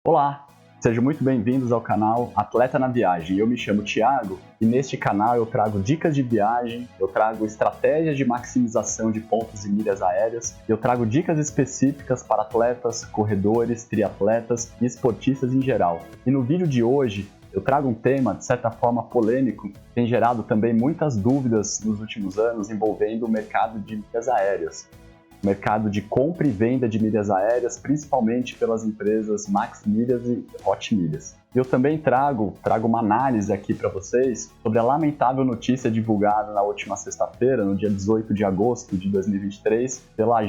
Olá, sejam muito bem-vindos ao canal Atleta na Viagem. Eu me chamo Thiago e neste canal eu trago dicas de viagem, eu trago estratégias de maximização de pontos e milhas aéreas, eu trago dicas específicas para atletas, corredores, triatletas e esportistas em geral. E no vídeo de hoje eu trago um tema, de certa forma, polêmico, que tem gerado também muitas dúvidas nos últimos anos envolvendo o mercado de milhas aéreas. Mercado de compra e venda de milhas aéreas, principalmente pelas empresas Max Milhas e Hot Milhas. Eu também trago uma análise aqui para vocês sobre a lamentável notícia divulgada na última sexta-feira, no dia 18 de agosto de 2023, pela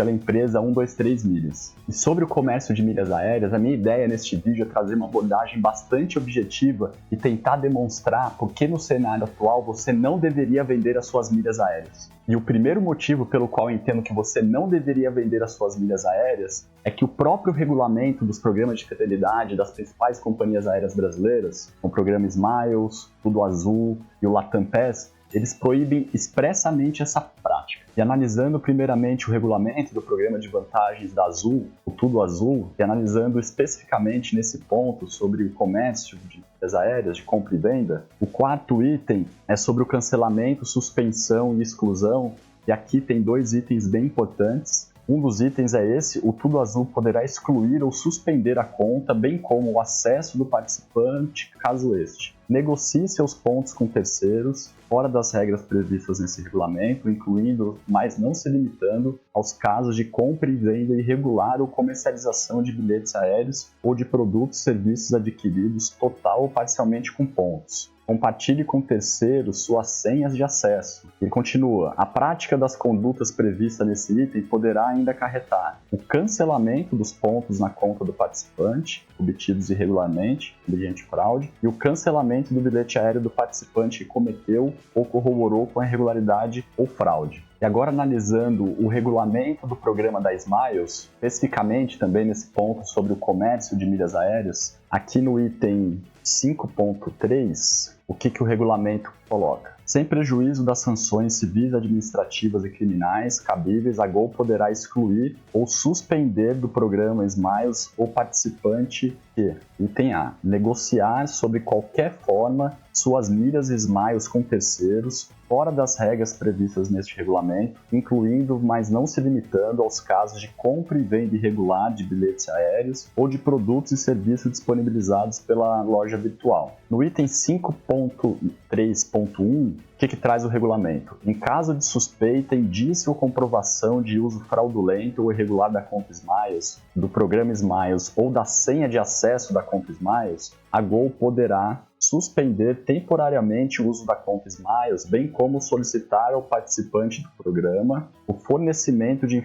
empresa 123 Milhas. E sobre o comércio de milhas aéreas, a minha ideia neste vídeo é trazer uma abordagem bastante objetiva e tentar demonstrar por que no cenário atual você não deveria vender as suas milhas aéreas. E o primeiro motivo pelo qual eu entendo que você não deveria vender as suas milhas aéreas é que o próprio regulamento dos programas de fidelidade das principais companhias aéreas brasileiras, o programa Smiles, Tudo Azul e o Latam Pass, eles proíbem expressamente essa prática. E analisando primeiramente o regulamento do programa de vantagens da Azul, o Tudo Azul, e analisando especificamente nesse ponto sobre o comércio de milhas aéreas, de compra e venda, o quarto item é sobre o cancelamento, suspensão e exclusão, e aqui tem dois itens bem importantes. Um dos itens é esse: o Tudo Azul poderá excluir ou suspender a conta, bem como o acesso do participante, caso este negocie seus pontos com terceiros, fora das regras previstas nesse regulamento, incluindo, mas não se limitando, aos casos de compra e venda irregular ou comercialização de bilhetes aéreos ou de produtos e serviços adquiridos total ou parcialmente com pontos. Compartilhe com terceiros suas senhas de acesso. E continua: a prática das condutas previstas nesse item poderá ainda acarretar o cancelamento dos pontos na conta do participante, obtidos irregularmente, mediante fraude, e o cancelamento do bilhete aéreo do participante que cometeu ou corroborou com a irregularidade ou fraude. E agora, analisando o regulamento do programa da Smiles, especificamente também nesse ponto sobre o comércio de milhas aéreas, aqui no item 5.3, o que o regulamento coloca? Sem prejuízo das sanções civis, administrativas e criminais cabíveis, a Gol poderá excluir ou suspender do programa Smiles o participante que, item A, negociar sob qualquer forma suas milhas Smiles com terceiros, fora das regras previstas neste regulamento, incluindo, mas não se limitando, aos casos de compra e venda irregular de bilhetes aéreos ou de produtos e serviços disponibilizados pela loja virtual. No item 5.3.1, o que traz o regulamento? Em caso de suspeita, indício ou comprovação de uso fraudulento ou irregular da conta Smiles, do programa Smiles ou da senha de acesso da conta Smiles, a Gol poderá suspender temporariamente o uso da conta Smiles, bem como solicitar ao participante do programa o fornecimento de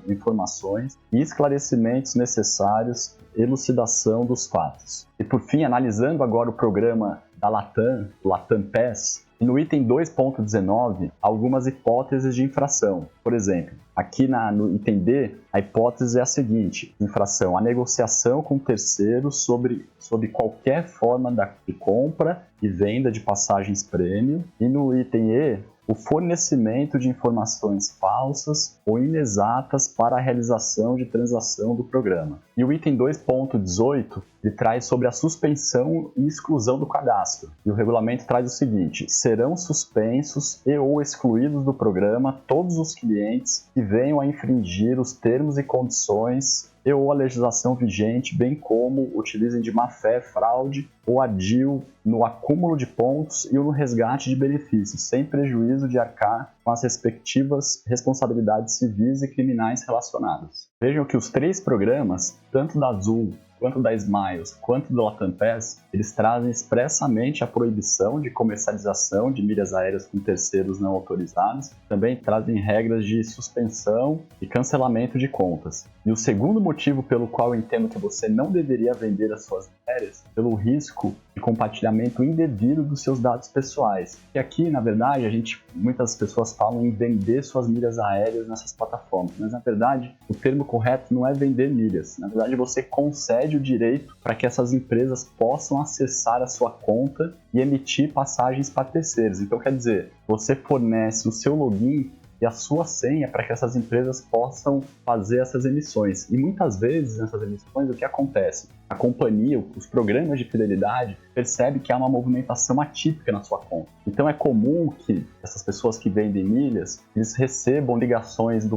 informações e esclarecimentos necessários à elucidação dos fatos. E por fim, analisando agora o programa da Latam, o Latam Pass, no item 2.19, algumas hipóteses de infração. Por exemplo, aqui no item D, a hipótese é a seguinte: infração, a negociação com terceiros sobre qualquer forma de compra e venda de passagens prêmio. E no item E, o fornecimento de informações falsas ou inexatas para a realização de transação do programa. E o item 2.18, ele traz sobre a suspensão e exclusão do cadastro. E o regulamento traz o seguinte: serão suspensos e ou excluídos do programa todos os clientes que venham a infringir os termos e condições e ou a legislação vigente, bem como utilizem de má-fé, fraude ou ardil no acúmulo de pontos e no resgate de benefícios, sem prejuízo de arcar com as respectivas responsabilidades civis e criminais relacionadas. Vejam que os três programas, tanto da Azul, quanto da Smiles, quanto do Latam Pass, eles trazem expressamente a proibição de comercialização de milhas aéreas com terceiros não autorizados, também trazem regras de suspensão e cancelamento de contas. E o segundo motivo pelo qual eu entendo que você não deveria vender as suas aéreas, pelo risco de compartilhamento indevido dos seus dados pessoais. E aqui, na verdade, muitas pessoas falam em vender suas milhas aéreas nessas plataformas, mas na verdade o termo correto não é vender milhas. Na verdade, você concede o direito para que essas empresas possam acessar a sua conta e emitir passagens para terceiros. Então, quer dizer, você fornece o seu login e a sua senha para que essas empresas possam fazer essas emissões. E muitas vezes nessas emissões o que acontece? A companhia, os programas de fidelidade percebem que há uma movimentação atípica na sua conta. Então é comum que essas pessoas que vendem milhas, eles recebam ligações da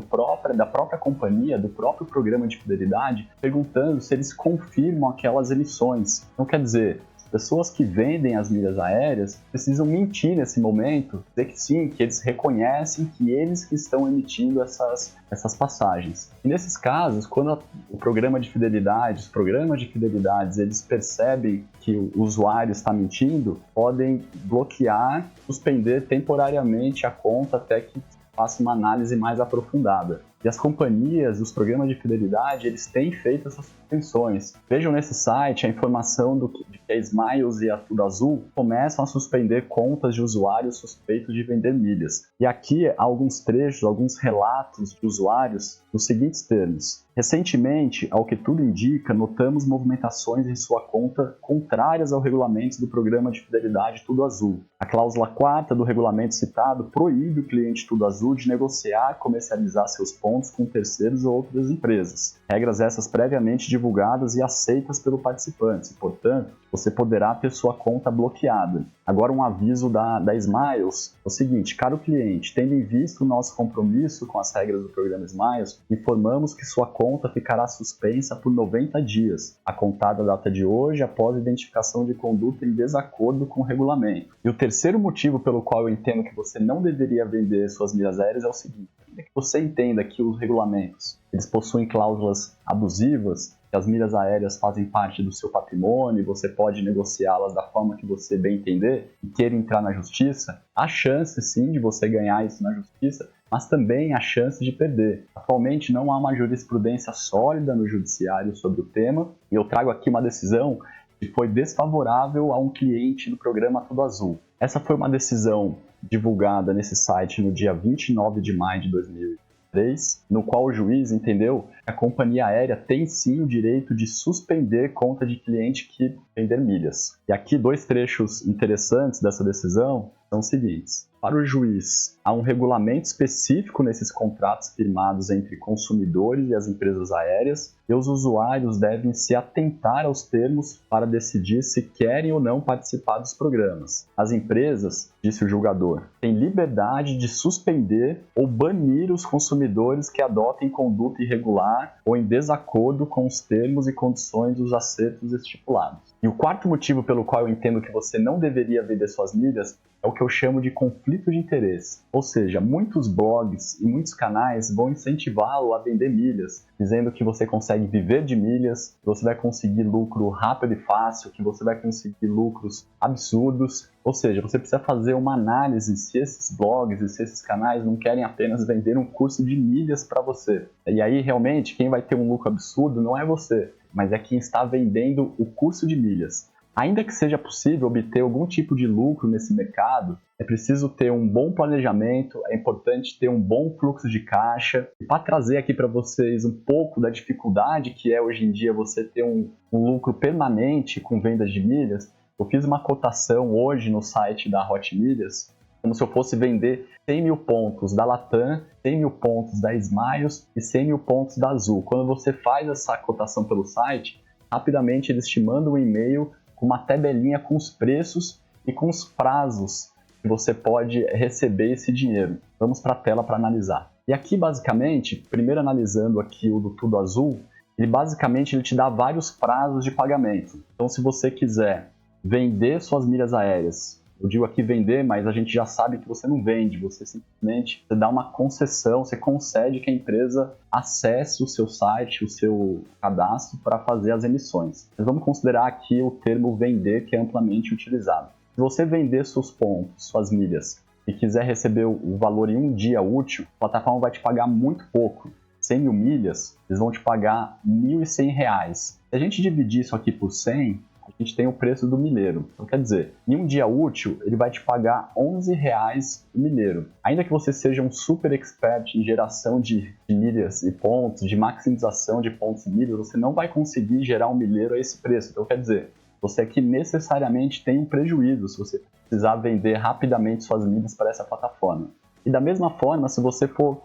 própria companhia, do próprio programa de fidelidade, perguntando se eles confirmam aquelas emissões. Então quer dizer, pessoas que vendem as milhas aéreas precisam mentir nesse momento, dizer que sim, que eles reconhecem que eles que estão emitindo essas passagens. E nesses casos, quando o programa de fidelidade, os programas de fidelidades, eles percebem que o usuário está mentindo, podem bloquear, suspender temporariamente a conta até que faça uma análise mais aprofundada. E as companhias, os programas de fidelidade, eles têm feito essas suspensões. Vejam nesse site a informação de que a Smiles e a Tudo Azul começam a suspender contas de usuários suspeitos de vender milhas. E aqui há alguns trechos, alguns relatos de usuários nos seguintes termos. Recentemente, ao que tudo indica, notamos movimentações em sua conta contrárias ao regulamento do programa de fidelidade Tudo Azul. A cláusula 4ª do regulamento citado proíbe o cliente Tudo Azul de negociar, comercializar seus pontos com terceiros ou outras empresas. Regras essas previamente divulgadas e aceitas pelo participante, e, portanto, você poderá ter sua conta bloqueada. Agora um aviso da Smiles, é o seguinte: caro cliente, tendo em vista o nosso compromisso com as regras do programa Smiles, informamos que sua conta ficará suspensa por 90 dias, a contar da data de hoje, após a identificação de conduta em desacordo com o regulamento. E o terceiro motivo pelo qual eu entendo que você não deveria vender suas milhas aéreas é o seguinte: ainda que você entenda que os regulamentos eles possuem cláusulas abusivas, que as milhas aéreas fazem parte do seu patrimônio, você pode negociá-las da forma que você bem entender e queira entrar na justiça, há chance sim de você ganhar isso na justiça, mas também há chance de perder. Atualmente não há uma jurisprudência sólida no judiciário sobre o tema, e eu trago aqui uma decisão que foi desfavorável a um cliente do programa Tudo Azul. Essa foi uma decisão divulgada nesse site no dia 29 de maio de 2003, no qual o juiz entendeu que a companhia aérea tem sim o direito de suspender conta de cliente que vender milhas. E aqui dois trechos interessantes dessa decisão são os seguintes. Para o juiz, há um regulamento específico nesses contratos firmados entre consumidores e as empresas aéreas, e os usuários devem se atentar aos termos para decidir se querem ou não participar dos programas. As empresas, disse o julgador, têm liberdade de suspender ou banir os consumidores que adotem conduta irregular ou em desacordo com os termos e condições dos acertos estipulados. E o quarto motivo pelo qual eu entendo que você não deveria vender suas milhas é o que eu chamo de conflito de interesse. Ou seja, muitos blogs e muitos canais vão incentivá-lo a vender milhas, dizendo que você consegue viver de milhas, que você vai conseguir lucro rápido e fácil, que você vai conseguir lucros absurdos. Ou seja, você precisa fazer uma análise se esses blogs e se esses canais não querem apenas vender um curso de milhas para você. E aí, realmente, quem vai ter um lucro absurdo não é você, mas é quem está vendendo o curso de milhas. Ainda que seja possível obter algum tipo de lucro nesse mercado, é preciso ter um bom planejamento, é importante ter um bom fluxo de caixa. E para trazer aqui para vocês um pouco da dificuldade que é hoje em dia você ter um lucro permanente com vendas de milhas, eu fiz uma cotação hoje no site da Hot Milhas, como se eu fosse vender 100 mil pontos da Latam, 100 mil pontos da Smiles e 100 mil pontos da Azul. Quando você faz essa cotação pelo site, rapidamente eles te mandam um e-mail com uma tabelinha com os preços e com os prazos que você pode receber esse dinheiro. Vamos para a tela para analisar. E aqui, basicamente, primeiro analisando aqui o do Tudo Azul, ele te dá vários prazos de pagamento. Então, se você quiser vender suas milhas aéreas, eu digo aqui vender, mas a gente já sabe que você não vende, você simplesmente dá uma concessão, você concede que a empresa acesse o seu site, o seu cadastro para fazer as emissões. Mas vamos considerar aqui o termo vender, que é amplamente utilizado. Se você vender seus pontos, suas milhas, e quiser receber o valor em um dia útil, a plataforma vai te pagar muito pouco. 100 mil milhas, eles vão te pagar R$ 1.100. Se a gente dividir isso aqui por 100, a gente tem o preço do milheiro. Então, quer dizer, em um dia útil, ele vai te pagar R$ 11,00 o milheiro. Ainda que você seja um super expert em geração de milhas e pontos, de maximização de pontos e milhas, você não vai conseguir gerar um milheiro a esse preço. Então, quer dizer, você aqui necessariamente tem um prejuízo se você precisar vender rapidamente suas milhas para essa plataforma. E da mesma forma, se você for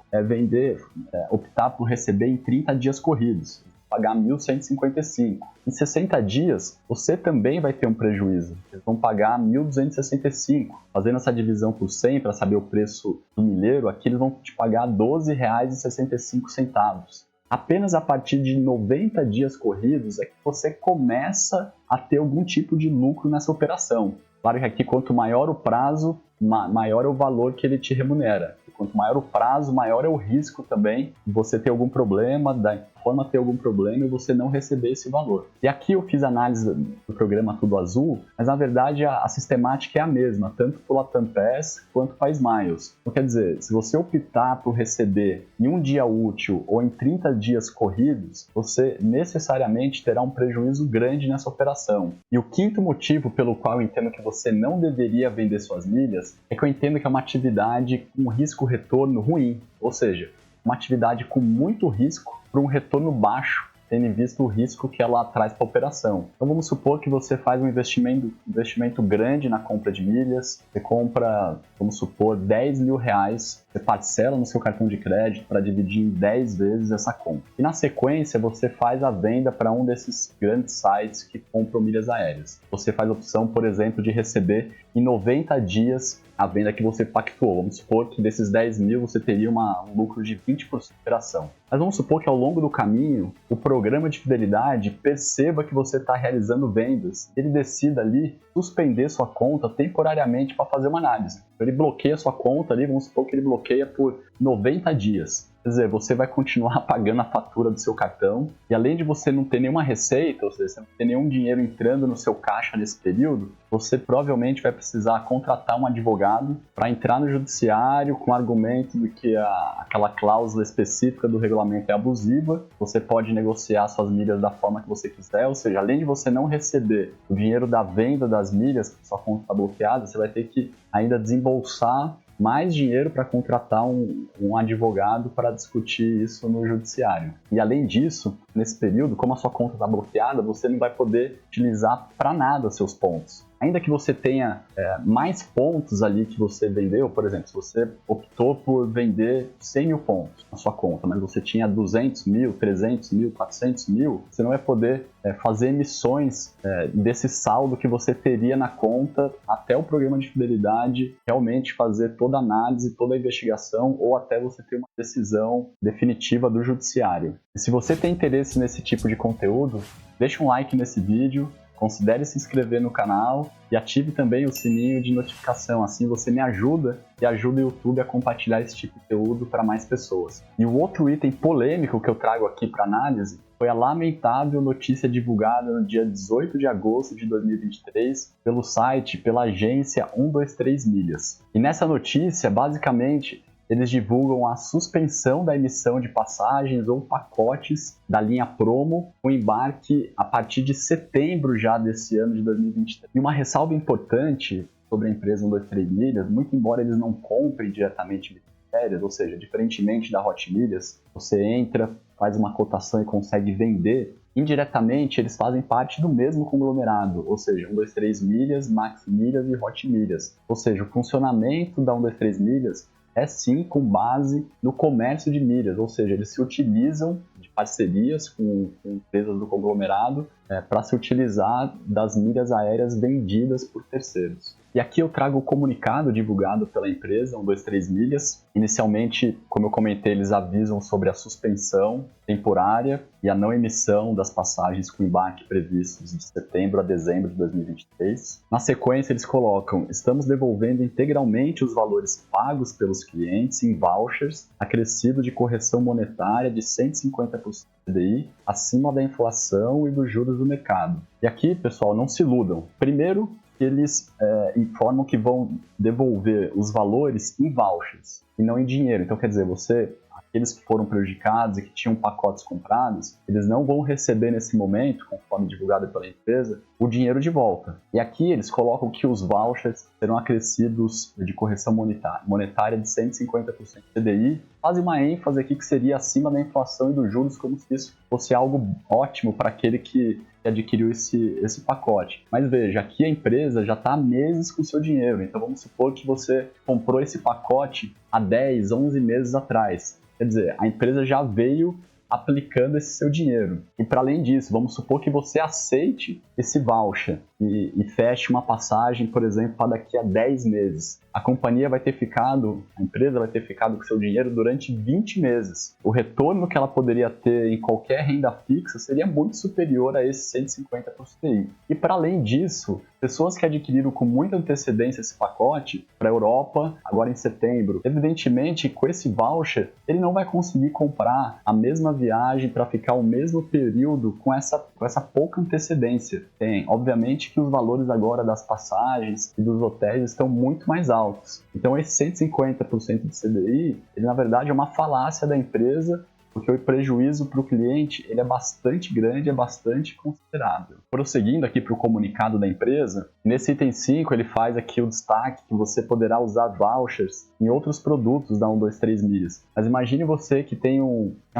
optar por receber em 30 dias corridos, pagar 1.155. Em 60 dias, você também vai ter um prejuízo. Eles vão pagar 1.265. Fazendo essa divisão por 100 para saber o preço do milheiro, aqui eles vão te pagar R$ 12,65. Apenas a partir de 90 dias corridos é que você começa a ter algum tipo de lucro nessa operação. Claro que aqui, quanto maior o prazo, maior é o valor que ele te remunera. E quanto maior o prazo, maior é o risco também de você ter algum problema, da forma ter algum problema e você não receber esse valor. E aqui eu fiz análise do programa Tudo Azul, mas na verdade a sistemática é a mesma, tanto para o Latam Pass quanto para a Smiles. Então quer dizer, se você optar por receber em um dia útil ou em 30 dias corridos, você necessariamente terá um prejuízo grande nessa operação. E o quinto motivo pelo qual eu entendo que você não deveria vender suas milhas é que eu entendo que é uma atividade com risco-retorno ruim, ou seja, uma atividade com muito risco para um retorno baixo, tendo em vista o risco que ela traz para a operação. Então vamos supor que você faz um investimento grande na compra de milhas, você compra, vamos supor, R$10.000, você parcela no seu cartão de crédito para dividir em 10 vezes essa compra. E na sequência você faz a venda para um desses grandes sites que compram milhas aéreas. Você faz a opção, por exemplo, de receber em 90 dias a venda que você pactuou. Vamos supor que desses 10 mil você teria um lucro de 20% de operação. Mas vamos supor que ao longo do caminho, o programa de fidelidade perceba que você está realizando vendas. Ele decida ali suspender sua conta temporariamente para fazer uma análise. Ele bloqueia sua conta ali, vamos supor que ele bloqueia por 90 dias. Quer dizer, você vai continuar pagando a fatura do seu cartão e além de você não ter nenhuma receita, ou seja, você não ter nenhum dinheiro entrando no seu caixa nesse período, você provavelmente vai precisar contratar um advogado para entrar no judiciário com o argumento de que aquela cláusula específica do regulamento é abusiva, você pode negociar suas milhas da forma que você quiser, ou seja, além de você não receber o dinheiro da venda das milhas, que sua conta está bloqueada, você vai ter que ainda desembolsar mais dinheiro para contratar um advogado para discutir isso no judiciário. E além disso, nesse período, como a sua conta está bloqueada, você não vai poder utilizar para nada seus pontos. Ainda que você tenha mais pontos ali que você vendeu, por exemplo, se você optou por vender 100 mil pontos na sua conta, mas você tinha 200 mil, 300 mil, 400 mil, você não vai poder fazer emissões desse saldo que você teria na conta até o programa de fidelidade realmente fazer toda a análise, toda a investigação ou até você ter uma decisão definitiva do judiciário. E se você tem interesse nesse tipo de conteúdo, deixa um like nesse vídeo, considere se inscrever no canal e ative também o sininho de notificação, assim você me ajuda e ajuda o YouTube a compartilhar esse tipo de conteúdo para mais pessoas. E o outro item polêmico que eu trago aqui para análise foi a lamentável notícia divulgada no dia 18 de agosto de 2023 pelo site, pela agência 123 Milhas. E nessa notícia, basicamente, eles divulgam a suspensão da emissão de passagens ou pacotes da linha Promo com embarque a partir de setembro já desse ano de 2023. E uma ressalva importante sobre a empresa 123 Milhas, muito embora eles não comprem diretamente milhas aéreas, ou seja, diferentemente da Hot Milhas, você entra, faz uma cotação e consegue vender, indiretamente eles fazem parte do mesmo conglomerado, ou seja, 123 Milhas, Max Milhas e Hot Milhas. Ou seja, o funcionamento da 123 Milhas é sim com base no comércio de milhas, ou seja, eles se utilizam de parcerias com empresas do conglomerado para se utilizar das milhas aéreas vendidas por terceiros. E aqui eu trago o comunicado divulgado pela empresa, 123 Milhas. Inicialmente, como eu comentei, eles avisam sobre a suspensão temporária e a não emissão das passagens com embarque previstos de setembro a dezembro de 2023. Na sequência, eles colocam: estamos devolvendo integralmente os valores pagos pelos clientes em vouchers, acrescido de correção monetária de 150% do CDI, acima da inflação e dos juros do mercado. E aqui, pessoal, não se iludam. Primeiro, eles informam que vão devolver os valores em vouchers e não em dinheiro. Então, quer dizer, aqueles que foram prejudicados e que tinham pacotes comprados, eles não vão receber nesse momento, conforme divulgado pela empresa, o dinheiro de volta. E aqui eles colocam que os vouchers serão acrescidos de correção monetária de 150% do CDI. Fazem uma ênfase aqui que seria acima da inflação e dos juros, como se isso fosse algo ótimo para aquele que que adquiriu esse pacote. Mas veja, aqui a empresa já está há meses com o seu dinheiro, então vamos supor que você comprou esse pacote há 10, 11 meses atrás. Quer dizer, a empresa já veio aplicando esse seu dinheiro. E para além disso, vamos supor que você aceite esse voucher e feche uma passagem, por exemplo, para daqui a 10 meses. A empresa vai ter ficado com seu dinheiro durante 20 meses. O retorno que ela poderia ter em qualquer renda fixa seria muito superior a esse 150 por CDI. E para além disso, pessoas que adquiriram com muita antecedência esse pacote para a Europa, agora em setembro, evidentemente, com esse voucher, ele não vai conseguir comprar a mesma viagem para ficar o mesmo período com essa pouca antecedência. Obviamente que os valores agora das passagens e dos hotéis estão muito mais altos. Então esse 150% de CDI, ele na verdade é uma falácia da empresa, porque o prejuízo para o cliente ele é bastante grande, é bastante considerável. Prosseguindo aqui para o comunicado da empresa, nesse item 5 ele faz aqui o destaque que você poderá usar vouchers em outros produtos da 123 Milhas. Mas imagine você que tenha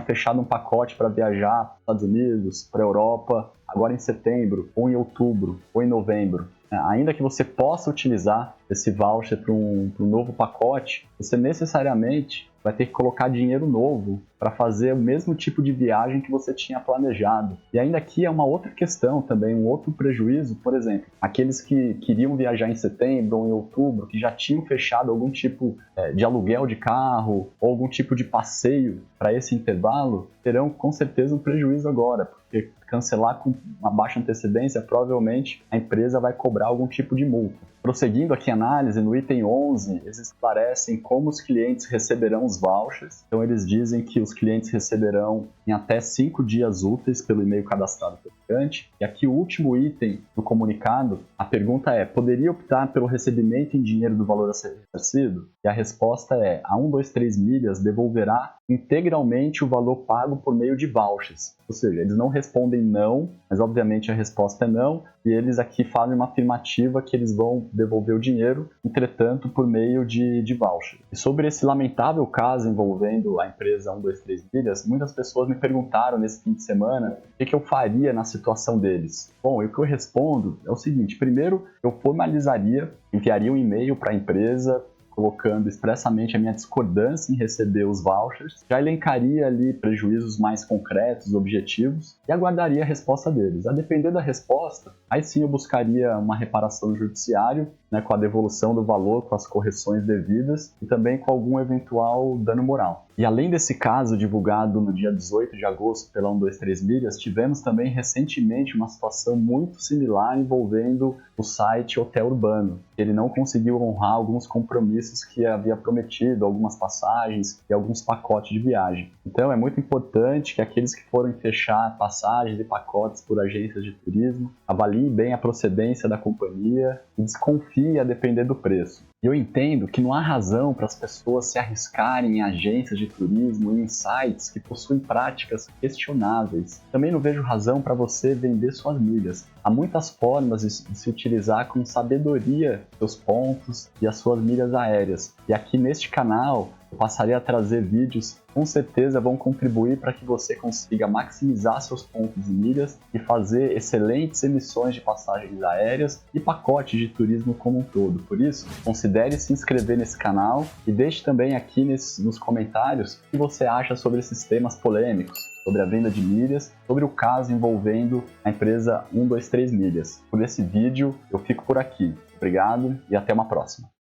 fechado um pacote para viajar para os Estados Unidos, para a Europa, agora em setembro, ou em outubro, ou em novembro. Ainda que você possa utilizar esse voucher para um novo pacote, você necessariamente vai ter que colocar dinheiro novo para fazer o mesmo tipo de viagem que você tinha planejado. E ainda aqui é uma outra questão também, um outro prejuízo, por exemplo, aqueles que queriam viajar em setembro ou em outubro, que já tinham fechado algum tipo de aluguel de carro ou algum tipo de passeio para esse intervalo, terão com certeza um prejuízo agora, porque cancelar com uma baixa antecedência, provavelmente a empresa vai cobrar algum tipo de multa. Prosseguindo aqui a análise, no item 11, eles esclarecem como os clientes receberão os vouchers. Então, eles dizem que os clientes receberão em até 5 dias úteis pelo e-mail cadastrado pelo cliente. E aqui o último item do comunicado, a pergunta é: poderia optar pelo recebimento em dinheiro do valor a ser ressarcido? E a resposta é: a 123 Milhas devolverá integralmente o valor pago por meio de vouchers. Ou seja, eles não respondem não, mas obviamente a resposta é não, e eles aqui fazem uma afirmativa que eles vão devolver o dinheiro, entretanto, por meio de voucher. E sobre esse lamentável caso envolvendo a empresa 123 Milhas, muitas pessoas me perguntaram nesse fim de semana o que eu faria na situação deles. Bom, e o que eu respondo é o seguinte: primeiro, eu formalizaria, enviaria um e-mail para a empresa, colocando expressamente a minha discordância em receber os vouchers, já elencaria ali prejuízos mais concretos, objetivos, e aguardaria a resposta deles. A depender da resposta, aí sim eu buscaria uma reparação no judiciário, com a devolução do valor, com as correções devidas e também com algum eventual dano moral. E além desse caso divulgado no dia 18 de agosto pela 123 Milhas, tivemos também recentemente uma situação muito similar envolvendo o site Hotel Urbano. Ele não conseguiu honrar alguns compromissos que havia prometido, algumas passagens e alguns pacotes de viagem. Então é muito importante que aqueles que forem fechar passagens e pacotes por agências de turismo avaliem bem a procedência da companhia e desconfiem a depender do preço. E eu entendo que não há razão para as pessoas se arriscarem em agências de turismo e em sites que possuem práticas questionáveis. Também não vejo razão para você vender suas milhas. Há muitas formas de se utilizar com sabedoria seus pontos e as suas milhas aéreas. E aqui neste canal eu passarei a trazer vídeos que com certeza vão contribuir para que você consiga maximizar seus pontos e milhas e fazer excelentes emissões de passagens aéreas e pacotes de turismo como um todo. Por isso, considere se inscrever nesse canal e deixe também aqui nos comentários o que você acha sobre esses temas polêmicos, sobre a venda de milhas, sobre o caso envolvendo a empresa 123 Milhas. Por esse vídeo, eu fico por aqui. Obrigado e até uma próxima.